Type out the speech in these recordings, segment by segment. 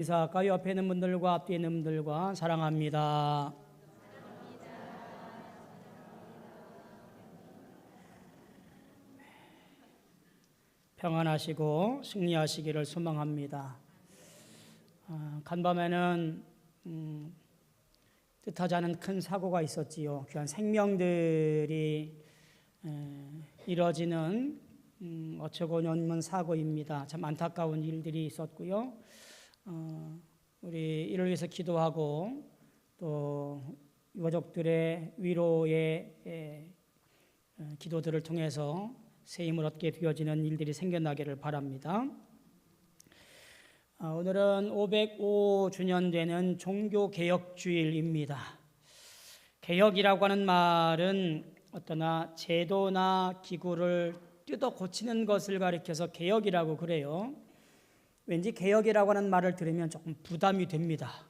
이사가 옆에 있는 분들과 앞뒤에 있는 분들과 사랑합니다. 평안하시고 승리하시기를 소망합니다. 간밤에는 뜻하지 않은 큰 사고가 있었지요. 귀한 생명들이 이뤄지는 어처구니 없는 사고입니다. 참 안타까운 일들이 있었고요. 우리 이를 위해서 기도하고 또 유가족들의 위로의 기도들을 통해서 새 힘을 얻게 되어지는 일들이 생겨나기를 바랍니다. 오늘은 505주년 되는 종교개혁주일입니다. 개혁이라고 하는 말은 어떠나 제도나 기구를 뜯어 고치는 것을 가리켜서 개혁이라고 그래요. 왠지 개혁이라고 하는 말을 들으면 조금 부담이 됩니다.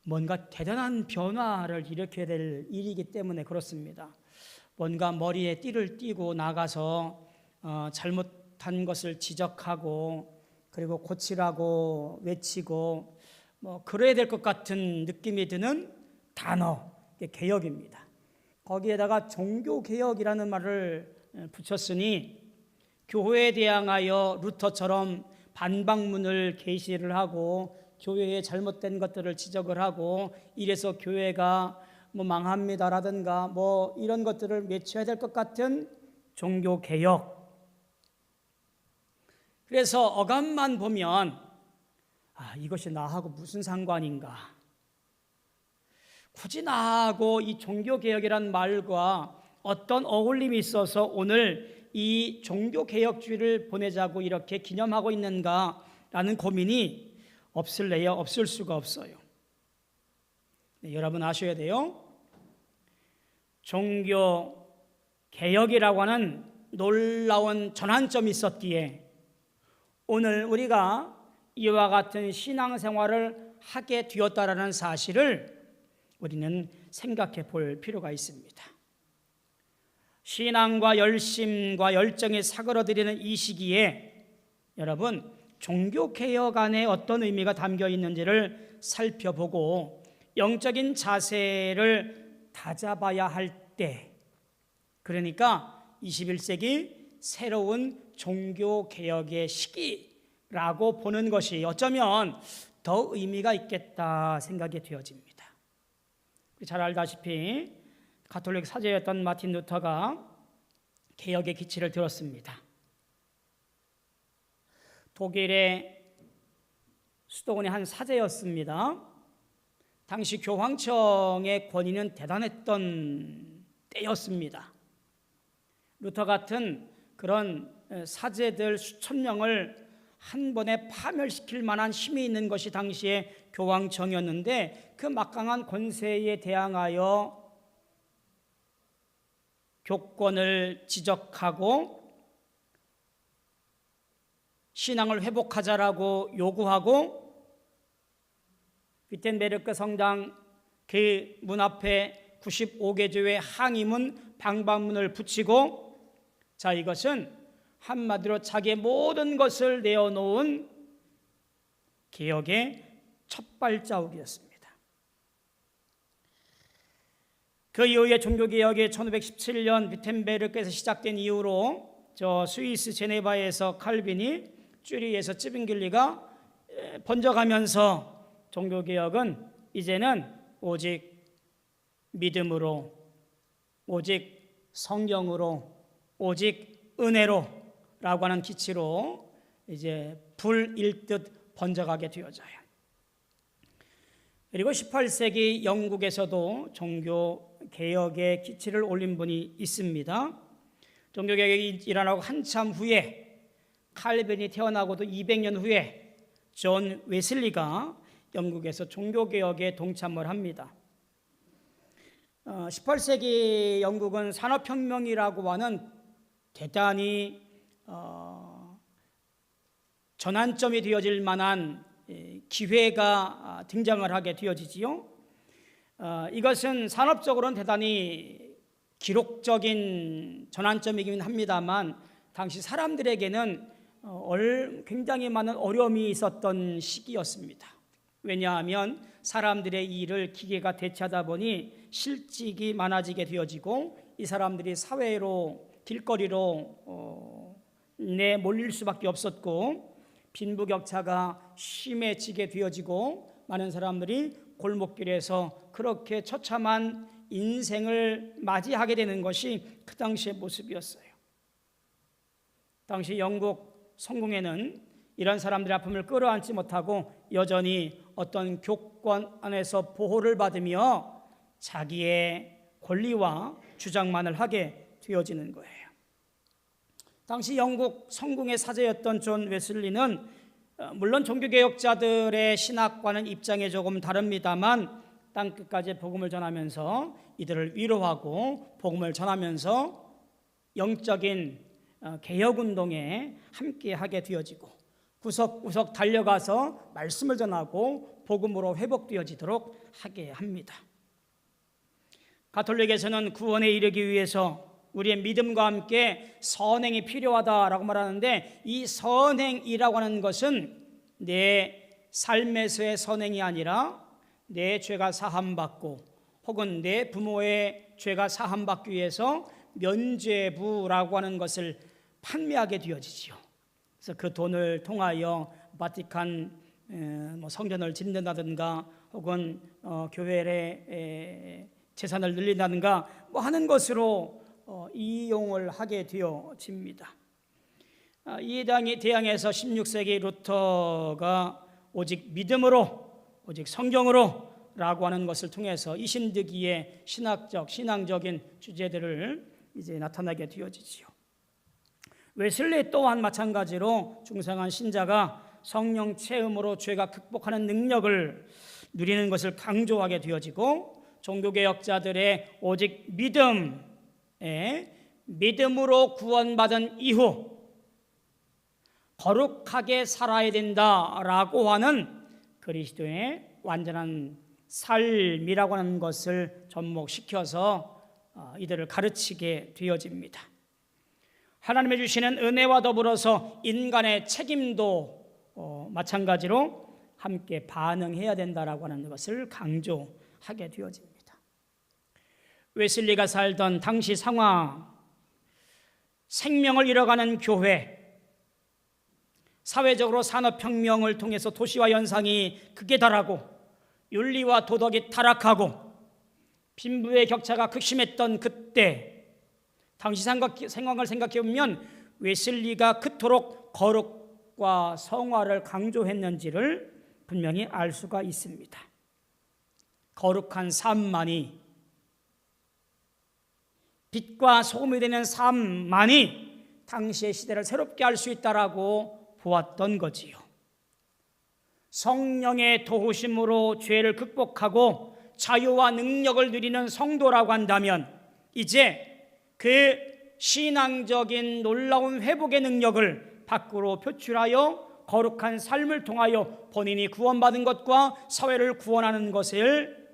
뭔가 대단한 변화를 일으켜야 될 일이기 때문에 그렇습니다. 뭔가 머리에 띠를 띠고 나가서 잘못한 것을 지적하고 그리고 고치라고 외치고 그래야 될 것 같은 느낌이 드는 단어, 개혁입니다. 거기에다가 종교개혁이라는 말을 붙였으니 교회에 대항하여 루터처럼 반박문을 게시를 하고 교회의 잘못된 것들을 지적을 하고 이래서 교회가 망합니다라든가 이런 것들을 외쳐야 될 것 같은 종교개혁. 그래서 어감만 보면 이것이 나하고 무슨 상관인가, 굳이 나하고 이 종교개혁이란 말과 어떤 어울림이 있어서 오늘 이 종교개혁주의를 보내자고 이렇게 기념하고 있는가라는 고민이 없을래야 없을 수가 없어요. 여러분 아셔야 돼요. 종교개혁이라고 하는 놀라운 전환점이 있었기에 오늘 우리가 이와 같은 신앙생활을 하게 되었다라는 사실을 우리는 생각해 볼 필요가 있습니다. 신앙과 열심과 열정이 사그러들이는 이 시기에 여러분 종교개혁 안에 어떤 의미가 담겨 있는지를 살펴보고 영적인 자세를 다잡아야 할 때, 그러니까 21세기 새로운 종교개혁의 시기라고 보는 것이 어쩌면 더 의미가 있겠다 생각이 되어집니다. 잘 알다시피 가톨릭 사제였던 마틴 루터가 개혁의 기치를 들었습니다. 독일의 수도원의 한 사제였습니다. 당시 교황청의 권위는 대단했던 때였습니다. 루터 같은 그런 사제들 수천 명을 한 번에 파멸시킬 만한 힘이 있는 것이 당시의 교황청이었는데 그 막강한 권세에 대항하여 교권을 지적하고 신앙을 회복하자라고 요구하고 위텐베르크 성당 그 문 앞에 95개 교회 항의문 방방문을 붙이고 이것은 한마디로 자기의 모든 것을 내어놓은 개혁의 첫 발자국이었습니다. 그 이후에 종교개혁이 1517년 위텐베르크에서 시작된 이후로 스위스 제네바에서 칼빈이, 쭈리히에서 찌빙길리가 번져가면서 종교개혁은 이제는 오직 믿음으로, 오직 성경으로, 오직 은혜로 라고 하는 기치로 이제 불일듯 번져가게 되어져요. 그리고 18세기 영국에서도 종교개혁의 기치를 올린 분이 있습니다. 종교개혁이 일어나고 한참 후에 칼빈이 태어나고도 200년 후에 존 웨슬리가 영국에서 종교개혁에 동참을 합니다. 18세기 영국은 산업혁명이라고 하는 대단히 전환점이 되어질 만한 기회가 등장을 하게 되어지지요. 이것은 산업적으로는 대단히 기록적인 전환점이긴 합니다만 당시 사람들에게는 굉장히 많은 어려움이 있었던 시기였습니다. 왜냐하면 사람들의 일을 기계가 대체하다 보니 실직이 많아지게 되어지고 이 사람들이 사회로 길거리로 내몰릴 수밖에 없었고 빈부격차가 심해지게 되어지고 많은 사람들이 골목길에서 그렇게 처참한 인생을 맞이하게 되는 것이 그 당시의 모습이었어요. 당시 영국 성공회는 이런 사람들의 아픔을 끌어안지 못하고 여전히 어떤 교권 안에서 보호를 받으며 자기의 권리와 주장만을 하게 되어지는 거예요. 당시 영국 성공의 사제였던 존 웨슬리는 물론 종교개혁자들의 신학과는 입장이 조금 다릅니다만 땅끝까지 복음을 전하면서 이들을 위로하고 복음을 전하면서 영적인 개혁운동에 함께하게 되어지고 구석구석 달려가서 말씀을 전하고 복음으로 회복되어지도록 하게 합니다. 가톨릭에서는 구원에 이르기 위해서 우리의 믿음과 함께 선행이 필요하다라고 말하는데 이 선행이라고 하는 것은 내 삶에서의 선행이 아니라 내 죄가 사함받고 혹은 내 부모의 죄가 사함받기 위해서 면죄부라고 하는 것을 판매하게 되어지지요. 그래서 그 돈을 통하여 바티칸 성전을 짓는다든가 혹은 교회의 재산을 늘린다든가 하는 것으로 이용을 하게 되어집니다. 이에 대항해서 16세기 루터가 오직 믿음으로 오직 성경으로 라고 하는 것을 통해서 이신득이의 신앙적인 주제들을 이제 나타나게 되어지지요. 웨슬리 또한 마찬가지로 중생한 신자가 성령 체험으로 죄가 극복하는 능력을 누리는 것을 강조하게 되어지고 종교개혁자들의 오직 믿음으로 구원받은 이후 거룩하게 살아야 된다라고 하는 그리스도의 완전한 삶이라고 하는 것을 접목시켜서 이들을 가르치게 되어집니다. 하나님의 주시는 은혜와 더불어서 인간의 책임도 마찬가지로 함께 반응해야 된다라고 하는 것을 강조하게 되어집니다. 웨슬리가 살던 당시 상황, 생명을 잃어가는 교회, 사회적으로 산업혁명을 통해서 도시화 현상이 극에 달하고 윤리와 도덕이 타락하고 빈부의 격차가 극심했던 그때 당시 상황을 생각해 보면 웨슬리가 그토록 거룩과 성화를 강조했는지를 분명히 알 수가 있습니다. 거룩한 삶만이, 빛과 소금이 되는 삶만이 당시의 시대를 새롭게 할 수 있다라고 보았던 거지요. 성령의 도우심으로 죄를 극복하고 자유와 능력을 누리는 성도라고 한다면 이제 그 신앙적인 놀라운 회복의 능력을 밖으로 표출하여 거룩한 삶을 통하여 본인이 구원받은 것과 사회를 구원하는 것을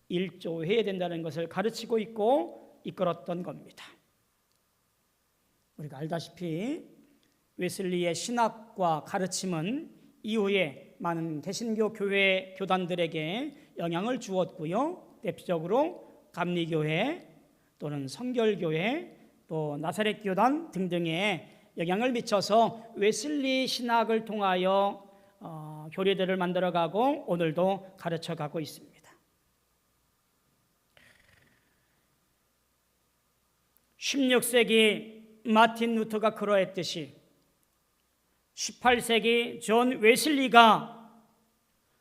일조해야 된다는 것을 가르치고 있고 이끌었던 겁니다. 우리가 알다시피 웨슬리의 신학과 가르침은 이후에 많은 개신교 교회 교단들에게 영향을 주었고요. 대표적으로 감리교회 또는 성결교회 또 나사렛 교단 등등에 영향을 미쳐서 웨슬리 신학을 통하여 교리들을 만들어가고 오늘도 가르쳐가고 있습니다. 16세기 마틴 루터가 그러했듯이 18세기 존 웨슬리가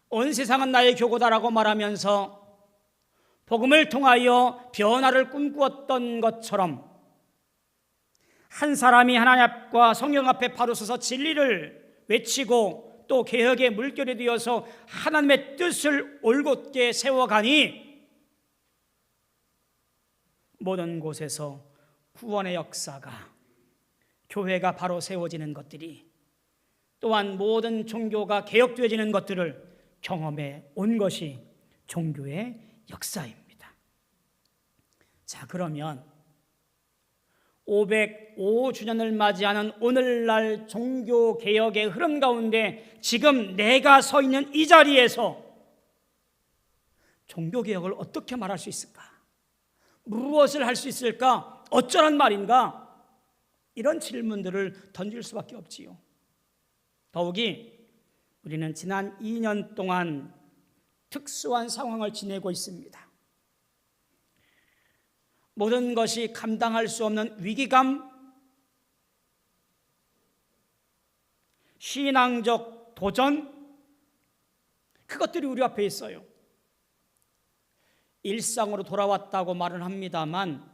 온 세상은 나의 교고다라고 말하면서 복음을 통하여 변화를 꿈꾸었던 것처럼 한 사람이 하나님 앞과 성령 앞에 바로 서서 진리를 외치고 또 개혁의 물결이 되어서 하나님의 뜻을 올곧게 세워가니 모든 곳에서 구원의 역사가, 교회가 바로 세워지는 것들이, 또한 모든 종교가 개혁되어지는 것들을 경험해 온 것이 종교의 역사입니다. 자, 그러면 505주년을 맞이하는 오늘날 종교개혁의 흐름 가운데 지금 내가 서 있는 이 자리에서 종교개혁을 어떻게 말할 수 있을까? 무엇을 할 수 있을까? 어쩌란 말인가? 이런 질문들을 던질 수밖에 없지요. 더욱이 우리는 지난 2년 동안 특수한 상황을 지내고 있습니다. 모든 것이 감당할 수 없는 위기감, 신앙적 도전, 그것들이 우리 앞에 있어요. 일상으로 돌아왔다고 말은 합니다만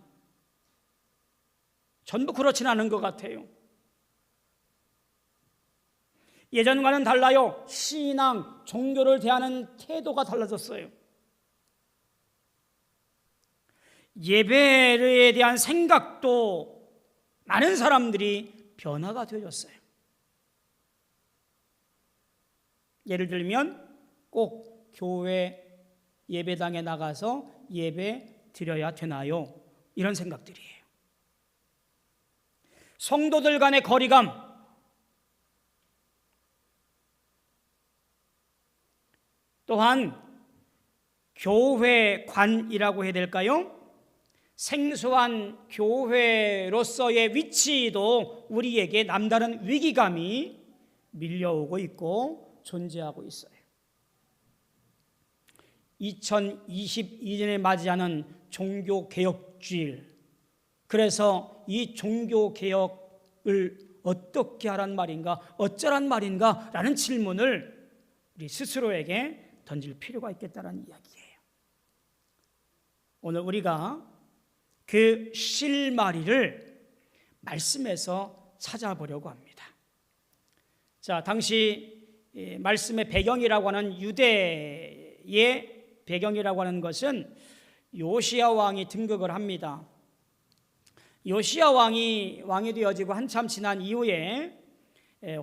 전부 그렇지는 않은 것 같아요. 예전과는 달라요. 신앙, 종교를 대하는 태도가 달라졌어요. 예배에 대한 생각도 많은 사람들이 변화가 되어졌어요. 예를 들면 꼭 교회 예배당에 나가서 예배 드려야 되나요? 이런 생각들이에요. 성도들 간의 거리감, 또한 교회관이라고 해야 될까요? 생소한 교회로서의 위치도 우리에게 남다른 위기감이 밀려오고 있고 존재하고 있어요. 2022년에 맞이하는 종교개혁주일, 그래서 이 종교개혁을 어떻게 하란 말인가, 어쩌란 말인가 라는 질문을 우리 스스로에게 던질 필요가 있겠다는 이야기예요. 오늘 우리가 그 실마리를 말씀에서 찾아보려고 합니다. 자, 당시 말씀의 배경이라고 하는 유대의 배경이라고 하는 것은 요시야 왕이 등극을 합니다. 요시야 왕이 되어지고 한참 지난 이후에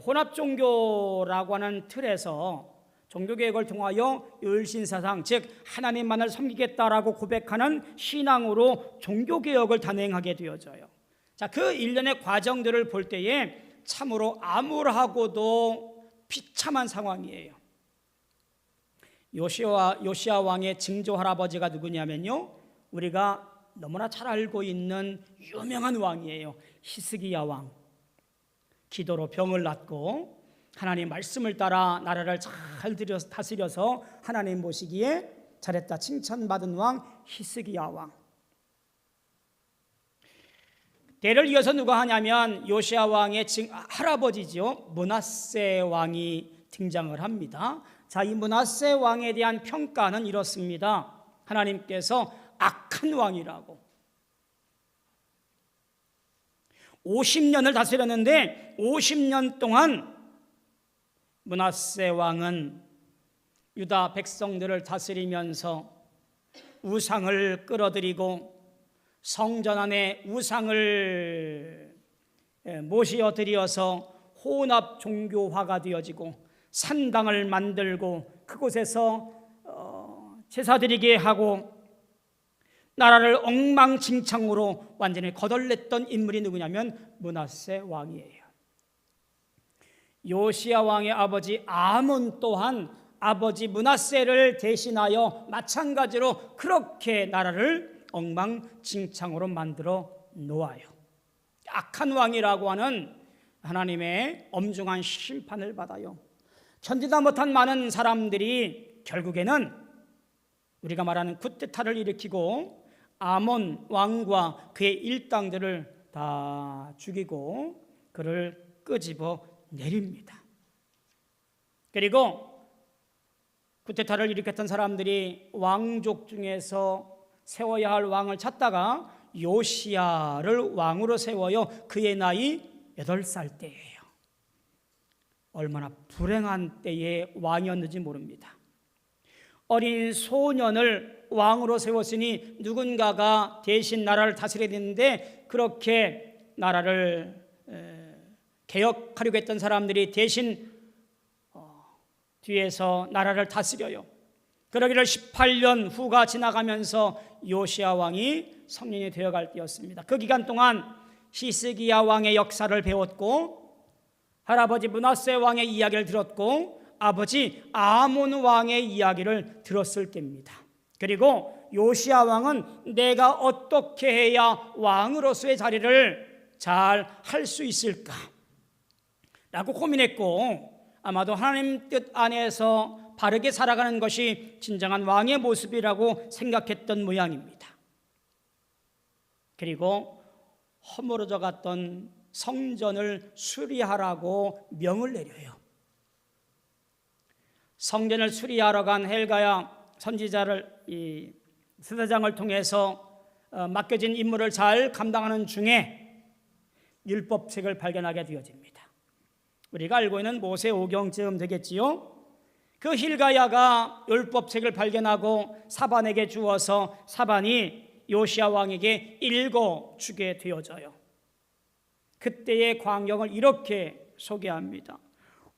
혼합종교라고 하는 틀에서 종교개혁을 통하여 열신사상, 즉 하나님만을 섬기겠다라고 고백하는 신앙으로 종교개혁을 단행하게 되어져요. 자, 그 일련의 과정들을 볼 때에 참으로 암울하고도 비참한 상황이에요. 요시야 왕의 증조 할아버지가 누구냐면요, 우리가 너무나 잘 알고 있는 유명한 왕이에요. 히스기야 왕. 기도로 병을 낫고 하나님 말씀을 따라 나라를 잘 다스려서 하나님 보시기에 잘했다 칭찬받은 왕 히스기야 왕. 대를 이어서 누가 하냐면 요시야 왕의 할아버지죠, 므낫세 왕이 등장을 합니다. 자, 이 므낫세 왕에 대한 평가는 이렇습니다. 하나님께서 악한 왕이라고. 50년을 다스렸는데 50년 동안 므낫세 왕은 유다 백성들을 다스리면서 우상을 끌어들이고 성전 안에 우상을 모시어들여서 혼합 종교화가 되어지고 산당을 만들고 그곳에서 제사드리게 하고 나라를 엉망진창으로 완전히 거덜냈던 인물이 누구냐면 므낫세 왕이에요. 요시야 왕의 아버지 아몬 또한 아버지 므낫세를 대신하여 마찬가지로 그렇게 나라를 엉망진창으로 만들어 놓아요. 악한 왕이라고 하는 하나님의 엄중한 심판을 받아요. 견디다 못한 많은 사람들이 결국에는 우리가 말하는 쿠데타를 일으키고 아몬 왕과 그의 일당들을 다 죽이고 그를 끄집어 내립니다. 그리고 쿠데타를 일으켰던 사람들이 왕족 중에서 세워야 할 왕을 찾다가 요시야를 왕으로 세워요. 그의 나이 8살 때예요. 얼마나 불행한 때의 왕이었는지 모릅니다. 어린 소년을 왕으로 세웠으니 누군가가 대신 나라를 다스려야 되는데 그렇게 나라를 개혁하려고 했던 사람들이 대신 뒤에서 나라를 다스려요. 그러기를 18년 후가 지나가면서 요시야 왕이 성년이 되어갈 때였습니다. 그 기간 동안 히스기야 왕의 역사를 배웠고, 할아버지 므낫세 왕의 이야기를 들었고, 아버지 아몬 왕의 이야기를 들었을 때입니다. 그리고 요시야 왕은 내가 어떻게 해야 왕으로서의 자리를 잘 할 수 있을까 라고 고민했고, 아마도 하나님 뜻 안에서 바르게 살아가는 것이 진정한 왕의 모습이라고 생각했던 모양입니다. 그리고 허물어져 갔던 성전을 수리하라고 명을 내려요. 성전을 수리하러 간 헬가야 선지자를 스사장을 통해서 맡겨진 임무를 잘 감당하는 중에 율법책을 발견하게 되어집니다. 우리가 알고 있는 모세 오경쯤 되겠지요. 그 힐가야가 율법책을 발견하고 사반에게 주어서 사반이 요시야 왕에게 읽어주게 되어져요. 그때의 광경을 이렇게 소개합니다.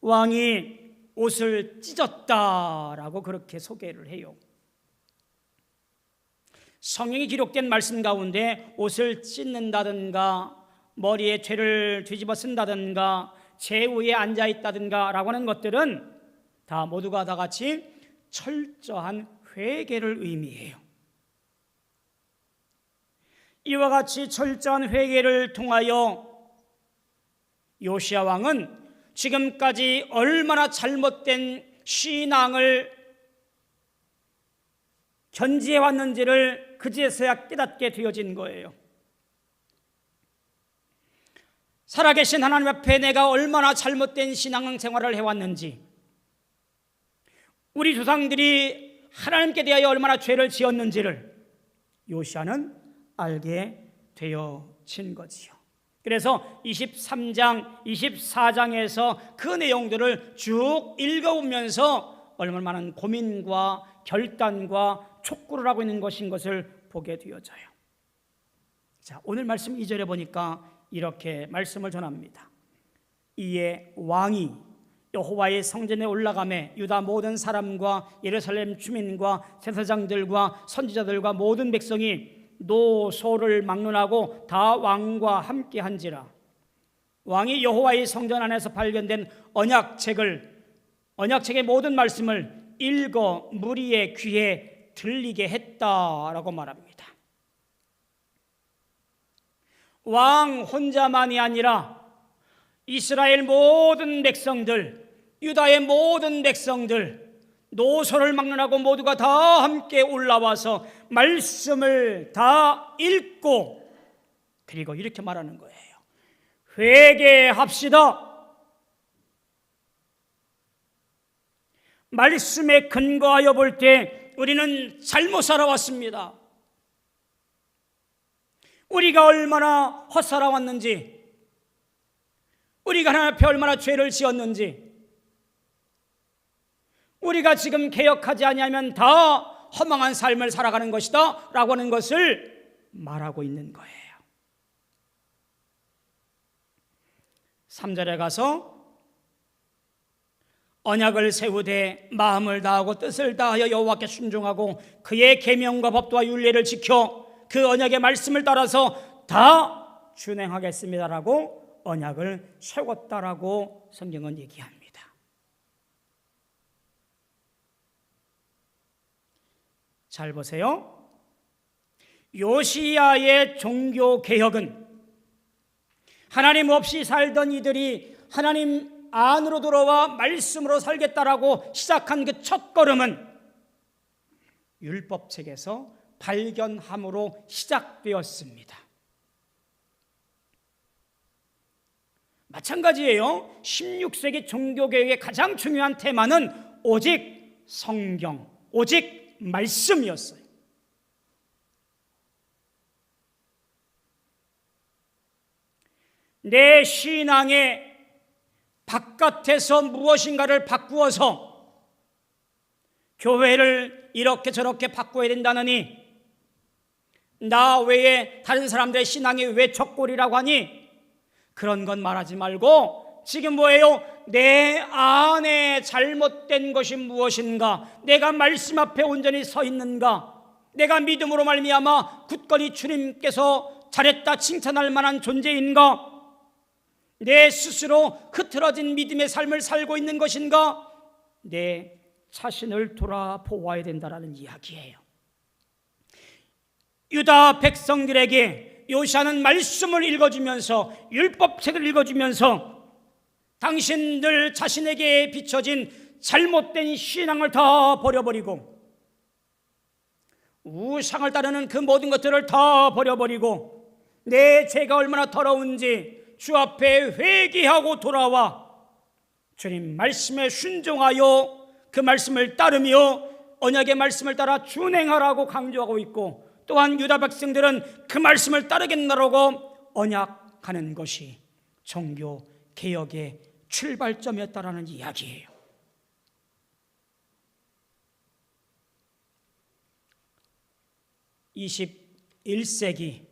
왕이 옷을 찢었다라고 그렇게 소개를 해요. 성경이 기록된 말씀 가운데 옷을 찢는다든가 머리에 죄를 뒤집어 쓴다든가 제우에 앉아있다든가 라고 하는 것들은 다 모두가 다 같이 철저한 회개를 의미해요. 이와 같이 철저한 회개를 통하여 요시야 왕은 지금까지 얼마나 잘못된 신앙을 견지해 왔는지를 그제서야 깨닫게 되어진 거예요. 살아계신 하나님 앞에 내가 얼마나 잘못된 신앙생활을 해왔는지, 우리 조상들이 하나님께 대하여 얼마나 죄를 지었는지를 요시야는 알게 되어진 거지요. 그래서 23장, 24장에서 그 내용들을 쭉 읽어보면서 얼마나 많은 고민과 결단과 촉구를 하고 있는 것인 것을 보게 되어져요. 자, 오늘 말씀 2절에 보니까 이렇게 말씀을 전합니다. 이에 왕이 여호와의 성전에 올라가매 유다 모든 사람과 예루살렘 주민과 제사장들과 선지자들과 모든 백성이 노소를 막론하고 다 왕과 함께 한지라. 왕이 여호와의 성전 안에서 발견된 언약책의 모든 말씀을 읽어 무리의 귀에 들리게 했다라고 말합니다. 왕 혼자만이 아니라 이스라엘 모든 백성들, 유다의 모든 백성들, 노소를 막론하고 모두가 다 함께 올라와서 말씀을 다 읽고, 그리고 이렇게 말하는 거예요. 회개합시다. 말씀에 근거하여 볼 때 우리는 잘못 살아왔습니다. 우리가 얼마나 헛살아왔는지, 우리가 하나님 앞에 얼마나 죄를 지었는지, 우리가 지금 개혁하지 아니하면 다 허망한 삶을 살아가는 것이다 라고 하는 것을 말하고 있는 거예요. 3절에 가서 언약을 세우되 마음을 다하고 뜻을 다하여 여호와께 순종하고 그의 계명과 법도와 율례를 지켜 그 언약의 말씀을 따라서 다 준행하겠습니다라고 언약을 세웠다라고 성경은 얘기합니다. 잘 보세요. 요시야의 종교개혁은 하나님 없이 살던 이들이 하나님 안으로 들어와 말씀으로 살겠다라고 시작한 그 첫 걸음은 율법책에서 발견함으로 시작되었습니다. 마찬가지예요. 16세기 종교개혁의 가장 중요한 테마는 오직 성경, 오직 말씀이었어요. 내 신앙의 바깥에서 무엇인가를 바꾸어서 교회를 이렇게 저렇게 바꿔야 된다느니, 나 외에 다른 사람들의 신앙이 왜 적골이라고 하니, 그런 건 말하지 말고 지금 뭐예요? 내 안에 잘못된 것이 무엇인가? 내가 말씀 앞에 온전히 서 있는가? 내가 믿음으로 말미암아 굳건히 주님께서 잘했다 칭찬할 만한 존재인가? 내 스스로 흐트러진 믿음의 삶을 살고 있는 것인가? 내 자신을 돌아보아야 된다라는 이야기예요. 유다 백성들에게 요시아는 말씀을 읽어주면서, 율법책을 읽어주면서 당신들 자신에게 비춰진 잘못된 신앙을 다 버려버리고 우상을 따르는 그 모든 것들을 다 버려버리고 내 죄가 얼마나 더러운지 주 앞에 회개하고 돌아와 주님 말씀에 순종하여 그 말씀을 따르며 언약의 말씀을 따라 준행하라고 강조하고 있고, 또한 유다 백성들은 그 말씀을 따르겠노라고 언약하는 것이 종교 개혁의 출발점이었다라는 이야기예요. (21세기)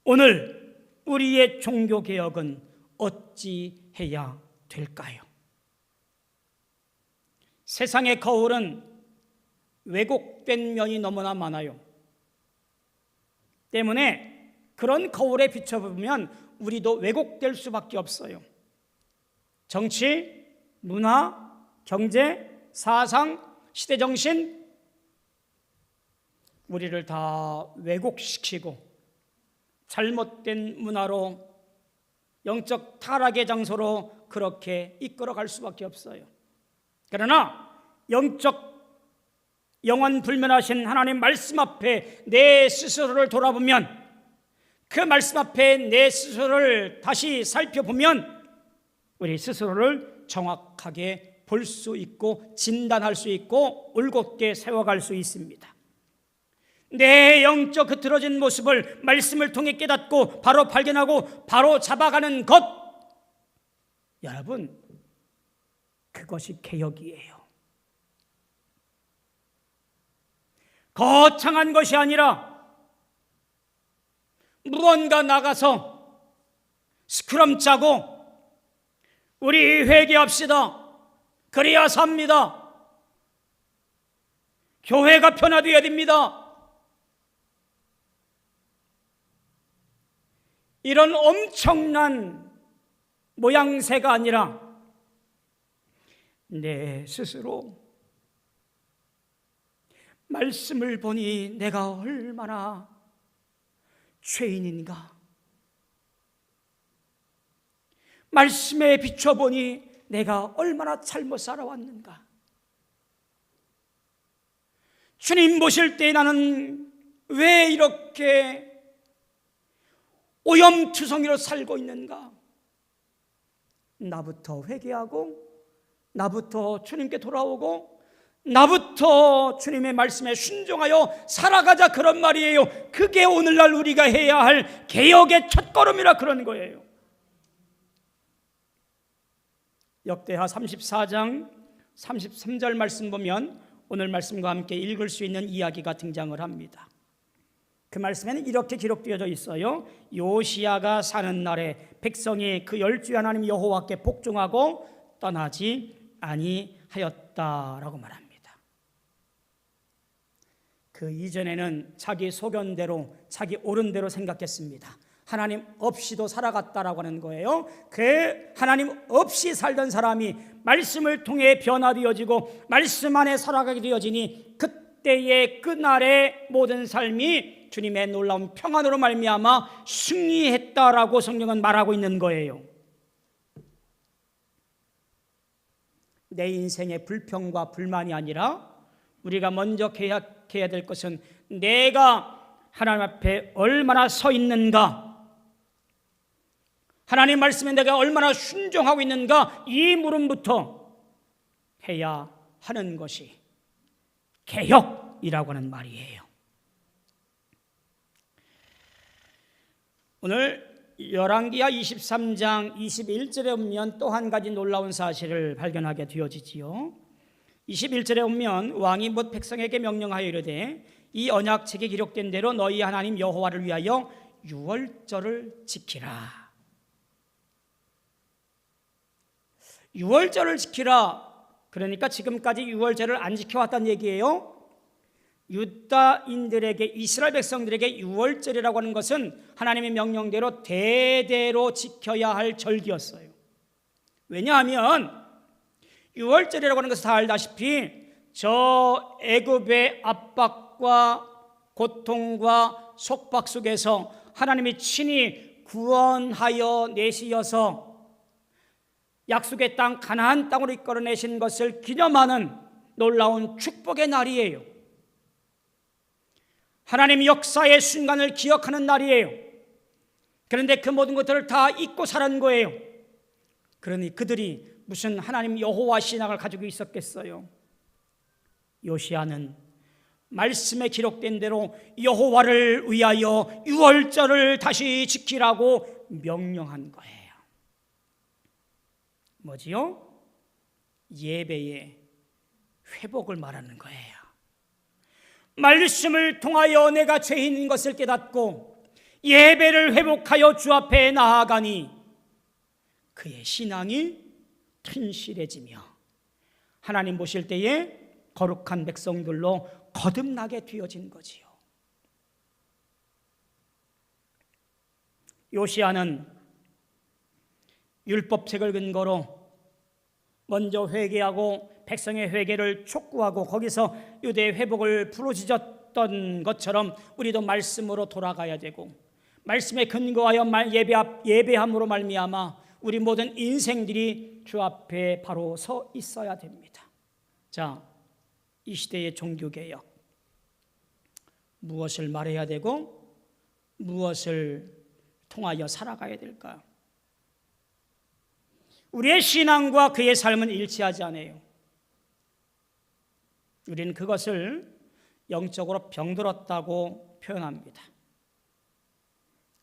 오늘 우리의 종교 개혁은 어찌 해야 될까요? 세상의 거울은 왜곡된 면이 너무나 많아요. 때문에 그런 거울에 비춰보면 우리도 왜곡될 수밖에 없어요. 정치, 문화, 경제, 사상, 시대정신, 우리를 다 왜곡시키고 잘못된 문화로, 영적 타락의 장소로 그렇게 이끌어갈 수밖에 없어요. 그러나 영적 영원 불멸하신 하나님 말씀 앞에 내 스스로를 돌아보면, 그 말씀 앞에 내 스스로를 다시 살펴보면 우리 스스로를 정확하게 볼 수 있고 진단할 수 있고 올곧게 세워갈 수 있습니다. 내 영적 흐트러진 모습을 말씀을 통해 깨닫고 바로 발견하고 바로 잡아가는 것, 여러분, 그것이 개혁이에요. 거창한 것이 아니라 무언가 나가서 스크럼 짜고 우리 회개합시다, 그래야 삽니다, 교회가 변화되어야 됩니다, 이런 엄청난 모양새가 아니라 내 스스로 말씀을 보니 내가 얼마나 죄인인가, 말씀에 비춰보니 내가 얼마나 잘못 살아왔는가, 주님 보실 때 나는 왜 이렇게 오염투성이로 살고 있는가, 나부터 회개하고 나부터 주님께 돌아오고 나부터 주님의 말씀에 순종하여 살아가자, 그런 말이에요. 그게 오늘날 우리가 해야 할 개혁의 첫걸음이라 그런 거예요. 역대하 34장 33절 말씀 보면 오늘 말씀과 함께 읽을 수 있는 이야기가 등장을 합니다. 그 말씀에는 이렇게 기록되어져 있어요. 요시야가 사는 날에 백성이 그 열주의 하나님 여호와께 복종하고 떠나지 아니하였다라고 말합니다. 그 이전에는 자기 소견대로, 자기 옳은 대로 생각했습니다. 하나님 없이도 살아갔다라고 하는 거예요. 그 하나님 없이 살던 사람이 말씀을 통해 변화되어지고 말씀 안에 살아가게 되어지니 그때의 그날의 모든 삶이 주님의 놀라운 평안으로 말미암아 승리했다라고 성경은 말하고 있는 거예요. 내 인생의 불평과 불만이 아니라 우리가 먼저 계약해야 될 것은 내가 하나님 앞에 얼마나 서 있는가, 하나님 말씀에 내가 얼마나 순종하고 있는가, 이 물음부터 해야 하는 것이 개혁이라고 하는 말이에요. 오늘 열왕기하 23장 21절에 보면 또 한 가지 놀라운 사실을 발견하게 되어지지요. 21절에 보면 왕이 못 백성에게 명령하여 이르되 이 언약책에 기록된 대로 너희 하나님 여호와를 위하여 유월절을 지키라. 유월절을 지키라. 그러니까 지금까지 유월절을 안 지켜왔다는 얘기예요. 유다인들에게, 이스라엘 백성들에게 유월절이라고 하는 것은 하나님의 명령대로 대대로 지켜야 할 절기였어요. 왜냐하면 유월절이라고 하는 것은 다 알다시피 저 애굽의 압박과 고통과 속박 속에서 하나님이 친히 구원하여 내시어서 약속의 땅 가나안 땅으로 이끌어내신 것을 기념하는 놀라운 축복의 날이에요. 하나님 역사의 순간을 기억하는 날이에요. 그런데 그 모든 것들을 다 잊고 살은 거예요. 그러니 그들이 무슨 하나님 여호와 신앙을 가지고 있었겠어요? 요시야는 말씀에 기록된 대로 여호와를 위하여 유월절을 다시 지키라고 명령한 거예요. 뭐지요? 예배의 회복을 말하는 거예요. 말씀을 통하여 내가 죄인인 것을 깨닫고 예배를 회복하여 주 앞에 나아가니 그의 신앙이 튼실해지며 하나님 보실 때에 거룩한 백성들로 거듭나게 되어진 거지요. 요시야는 율법책을 근거로 먼저 회개하고 백성의 회개를 촉구하고 거기서 유대의 회복을 부르짖었던 것처럼 우리도 말씀으로 돌아가야 되고 말씀에 근거하여 예배함으로 말미암아 우리 모든 인생들이 주 앞에 바로 서 있어야 됩니다. 자, 이 시대의 종교개혁, 무엇을 말해야 되고 무엇을 통하여 살아가야 될까요? 우리의 신앙과 그의 삶은 일치하지 않아요. 우리는 그것을 영적으로 병들었다고 표현합니다.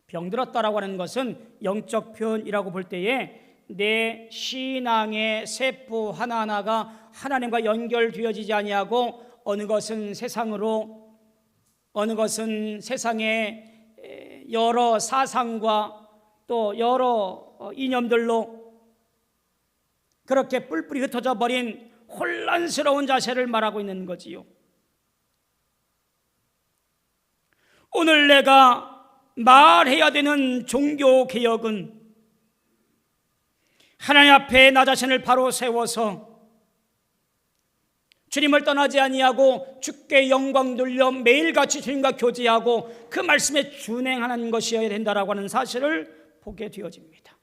병들었다라고 하는 것은 영적 표현이라고 볼 때에 내 신앙의 세포 하나하나가 하나님과 연결되어지지 아니하고 어느 것은 세상으로, 어느 것은 세상의 여러 사상과 또 여러 이념들로 그렇게 뿔뿔이 흩어져 버린 혼란스러운 자세를 말하고 있는 거지요. 오늘 내가 말해야 되는 종교개혁은 하나님 앞에 나 자신을 바로 세워서 주님을 떠나지 아니하고 주께 영광 돌려 매일같이 주님과 교제하고 그 말씀에 준행하는 것이어야 된다라고 하는 사실을 보게 되어집니다.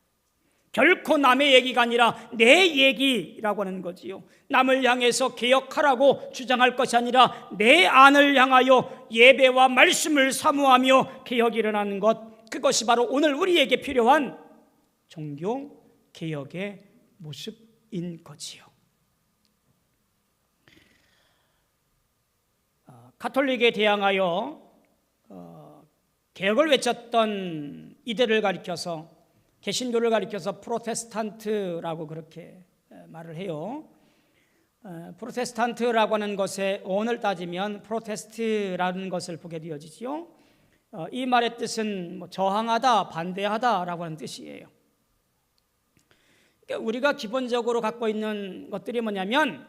결코 남의 얘기가 아니라 내 얘기라고 하는 거지요. 남을 향해서 개혁하라고 주장할 것이 아니라 내 안을 향하여 예배와 말씀을 사모하며 개혁이 일어나는 것, 그것이 바로 오늘 우리에게 필요한 종교 개혁의 모습인 거지요. 가톨릭에 대항하여 개혁을 외쳤던 이들을 가리켜서, 개신교를 가리켜서 프로테스탄트라고 그렇게 말을 해요. 프로테스탄트라고 하는 것의 어원을 따지면 프로테스트라는 것을 보게 되어지지요. 이 말의 뜻은 저항하다, 반대하다라고 하는 뜻이에요. 그러니까 우리가 기본적으로 갖고 있는 것들이 뭐냐면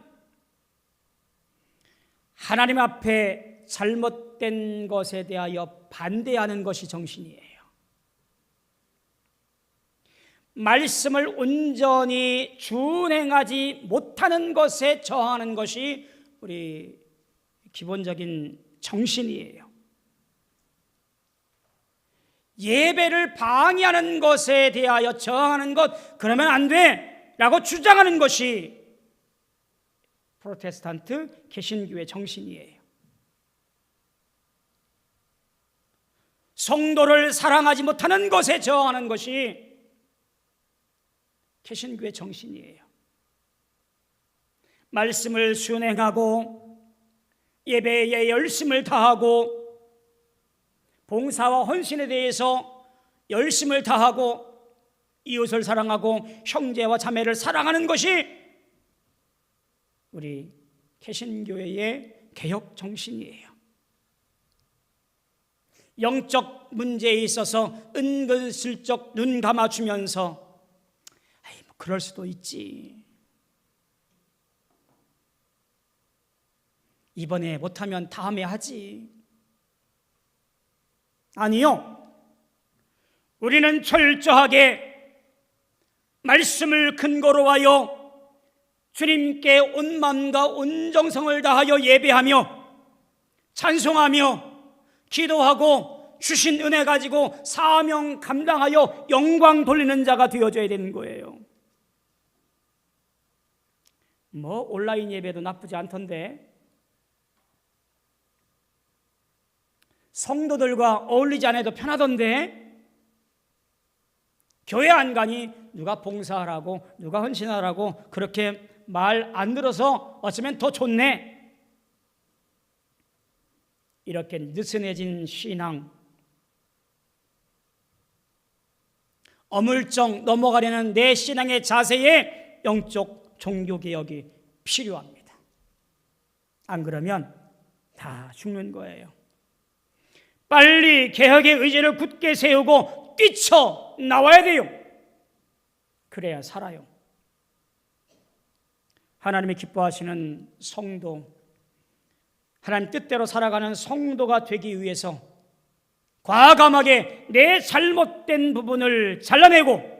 하나님 앞에 잘못된 것에 대하여 반대하는 것이 정신이에요. 말씀을 온전히 준행하지 못하는 것에 저항하는 것이 우리 기본적인 정신이에요. 예배를 방해하는 것에 대하여 저항하는 것, 그러면 안 돼 라고 주장하는 것이 프로테스탄트 개신교의 정신이에요. 성도를 사랑하지 못하는 것에 저항하는 것이 개신교의 정신이에요. 말씀을 순행하고 예배에 열심을 다하고 봉사와 헌신에 대해서 열심을 다하고 이웃을 사랑하고 형제와 자매를 사랑하는 것이 우리 개신교회의 개혁 정신이에요. 영적 문제에 있어서 은근슬쩍 눈 감아주면서 그럴 수도 있지, 이번에 못하면 다음에 하지. 아니요. 우리는 철저하게 말씀을 근거로 하여 주님께 온 마음과 온 정성을 다하여 예배하며 찬송하며 기도하고 주신 은혜 가지고 사명 감당하여 영광 돌리는 자가 되어져야 되는 거예요. 뭐 온라인 예배도 나쁘지 않던데, 성도들과 어울리지 않아도 편하던데, 교회 안 가니 누가 봉사하라고 누가 헌신하라고 그렇게 말 안 들어서 어쩌면 더 좋네. 이렇게 느슨해진 신앙, 어물쩍 넘어가려는 내 신앙의 자세에 영적 종교개혁이 필요합니다. 안 그러면 다 죽는 거예요. 빨리 개혁의 의지를 굳게 세우고 뛰쳐나와야 돼요. 그래야 살아요. 하나님이 기뻐하시는 성도, 하나님 뜻대로 살아가는 성도가 되기 위해서 과감하게 내 잘못된 부분을 잘라내고,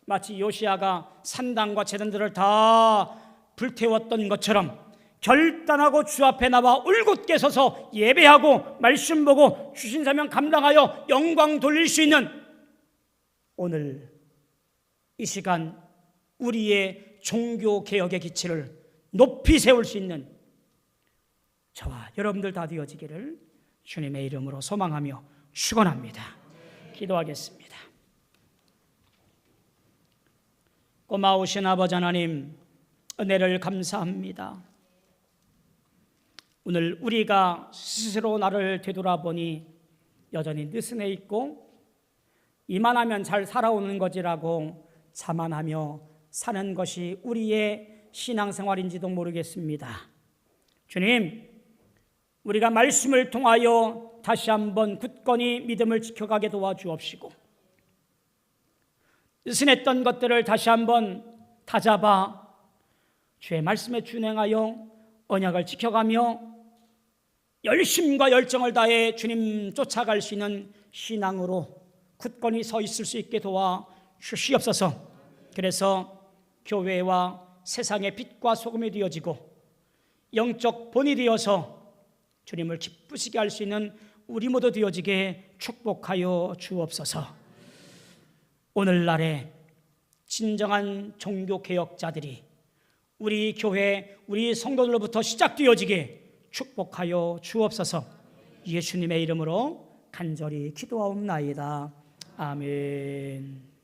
마치 요시야가 산당과 제단들을 다 불태웠던 것처럼 결단하고 주 앞에 나와 울곧게 서서 예배하고 말씀 보고 주신 사명 감당하여 영광 돌릴 수 있는, 오늘 이 시간 우리의 종교개혁의 기치를 높이 세울 수 있는 저와 여러분들 다 되어지기를 주님의 이름으로 소망하며 축원합니다. 기도하겠습니다. 고마우신 아버지 하나님, 은혜를 감사합니다. 오늘 우리가 스스로 나를 되돌아보니 여전히 느슨해 있고 이만하면 잘 살아오는 거지라고 자만하며 사는 것이 우리의 신앙생활인지도 모르겠습니다. 주님, 우리가 말씀을 통하여 다시 한번 굳건히 믿음을 지켜가게 도와주옵시고, 느슨했던 것들을 다시 한번 다잡아 주의 말씀에 준행하여 언약을 지켜가며 열심과 열정을 다해 주님 쫓아갈 수 있는 신앙으로 굳건히 서 있을 수 있게 도와주시옵소서. 그래서 교회와 세상의 빛과 소금이 되어지고 영적 본이 되어서 주님을 기쁘시게 할 수 있는 우리 모두 되어지게 축복하여 주옵소서. 오늘날에 진정한 종교개혁자들이 우리 교회, 우리 성도들로부터 시작되어지게 축복하여 주옵소서. 예수님의 이름으로 간절히 기도하옵나이다. 아멘.